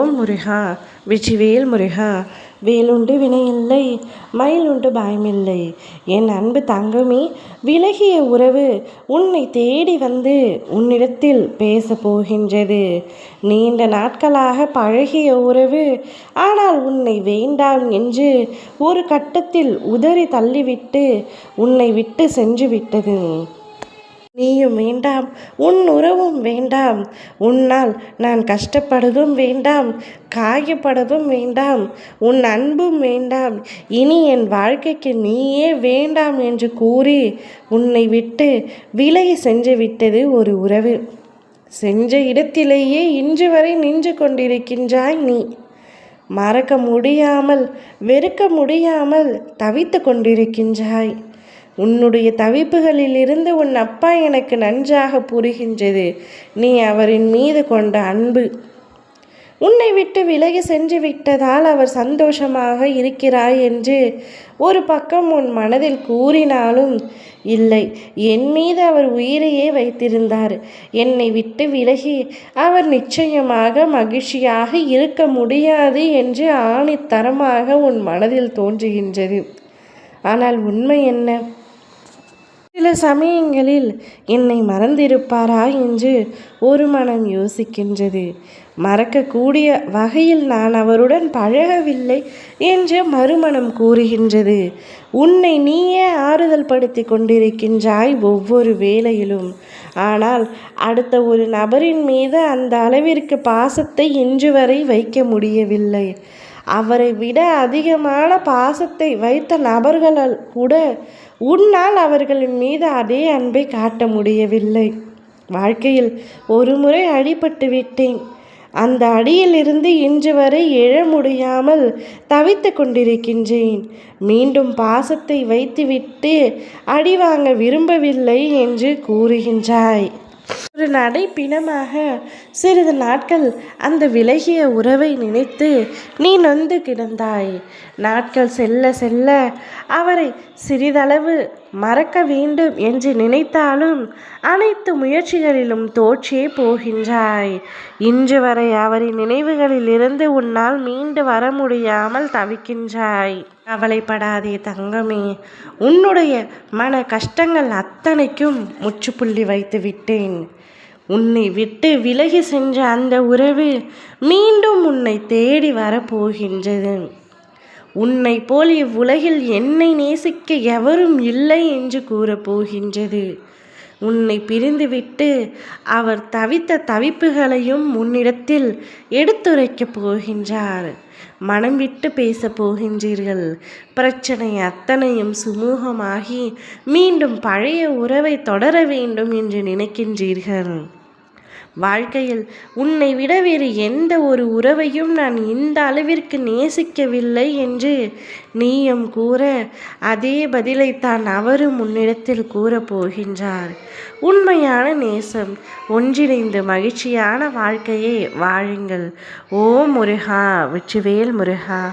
ஓம் முருகா வெற்றிவேல் முருகா. வேலுண்டு வினையில்லை, மயிலுண்டு பயமில்லை. என் அன்பு தங்கமே, விலகிய உறவு உன்னை தேடி வந்து உன்னிடத்தில் பேச போகின்றது. நீண்ட நாட்களாக பழகிய உறவு, ஆனால் உன்னை வேண்டாம் என்று ஒரு கட்டத்தில் உதறி தள்ளிவிட்டு உன்னை விட்டு சென்று விட்டது. நீயும் வேண்டாம், உன் உறவும் வேண்டாம். உன்னால் நான் கஷ்டப்படுவதும் வேண்டாம், காயப்படுவதும் வேண்டாம், உன் அன்பும் வேண்டாம். இனி என் வாழ்க்கைக்கு நீயே வேண்டாம் என்று கூறி உன்னை விட்டு விலகி சென்று விட்டது ஒரு உறவு. சென்ற இடத்திலேயே இன்று வரை நின்று கொண்டிருக்கின்றாய் நீ. மறக்க முடியாமல், வெறுக்க முடியாமல் தவித்து கொண்டிருக்கின்றாய். உன்னுடைய தவிப்புகளிலிருந்து உன் அப்பா எனக்கு நன்றாக புரிகின்றது. நீ அவரின் மீது கொண்ட அன்பு. உன்னை விட்டு விலகி சென்று விட்டதால் அவர் சந்தோஷமாக இருக்கிறாய் என்று ஒரு பக்கம் உன் மனதில் கூறினாலும், இல்லை, என் மீது அவர் உயிரையே வைத்திருந்தார். என்னை விட்டு விலகி அவர் நிச்சயமாக மகிழ்ச்சியாக இருக்க முடியாது என்று ஆணித்தரமாக உன் மனதில் தோன்றுகின்றது. ஆனால் உண்மை என்ன? சில சமயங்களில் என்னை மறந்திருப்பாரா என்று ஒரு மனம் யோசிக்கின்றது. மறக்கக்கூடிய வகையில் நான் அவருடன் பழகவில்லை என்று மறுமனம் கூறுகின்றது. உன்னை நீயே ஆறுதல் படுத்தி கொண்டிருக்கின்றாய் ஒவ்வொரு வேளையிலும். ஆனால் அடுத்த ஒரு நபரின் மீது அந்த அளவிற்கு பாசத்தை இன்று வரை வைக்க முடியவில்லை. அவரை விட அதிகமான பாசத்தை வைத்த நபர்களால் கூட உன்னால் அவர்களின் மீது அதே அன்பை காட்ட முடியவில்லை. வாழ்க்கையில் ஒரு முறை அடிபட்டு விட்டேன். அந்த அடியிலிருந்து இன்று வரை எழ முடியாமல் தவித்து கொண்டிருக்கின்றேன். மீண்டும் பாசத்தை வைத்துவிட்டு அடி வாங்க விரும்பவில்லை என்று கூறுகின்றாய். ஒரு நடைப்பிணமாக சிறிது நாட்கள் அந்த விலகிய உறவை நினைத்து நீ நொந்து கிடந்தாய். நாட்கள் செல்ல செல்ல அவரை சிறிதளவு மறக்க வேண்டும் என்று நினைத்தாலும் அனைத்து முயற்சிகளிலும் தோற்றே போகின்றாய். இன்று வரை அவரின் நினைவுகளில் இருந்து உன்னால் மீண்டு வர முடியாமல் தவிக்கின்றாய். கவலைப்படாதே தங்கமே, உன்னுடைய மன கஷ்டங்கள் அத்தனைக்கும் முற்றுப்புள்ளி வைத்து விட்டேன். உன்னை விட்டு விலகி சென்ற அந்த உறவு மீண்டும் உன்னை தேடி வரப்போகின்றது. உன்னை போல் இவ்வுலகில் என்னை நேசிக்க எவரும் இல்லை என்று கூறப்போகின்றது. உன்னை பிரிந்துவிட்டு அவர் தவித்த தவிப்புகளையும் உன்னிடத்தில் எடுத்துரைக்கப் போகின்றார். மனம் விட்டு பேச போகின்றீர்கள். பிரச்சனை அத்தனையும் சுமூகமாகி மீண்டும் பழைய உறவை தொடர வேண்டும் என்று நினைக்கின்றீர்கள். வாழ்க்கையில் உன்னை விட வேறு எந்த ஒரு உறவையும் நான் இந்த அளவிற்கு நேசிக்கவில்லை என்று நீயும் கூற, அதே பதிலைத்தான் அவரும் உன்னிடத்தில் கூறப்போகின்றார். உண்மையான நேசம், ஒன்றிணைந்து மகிழ்ச்சியான வாழ்க்கையை வாழுங்கள். ஓம் முருகா வெற்றிவேல் முருகா.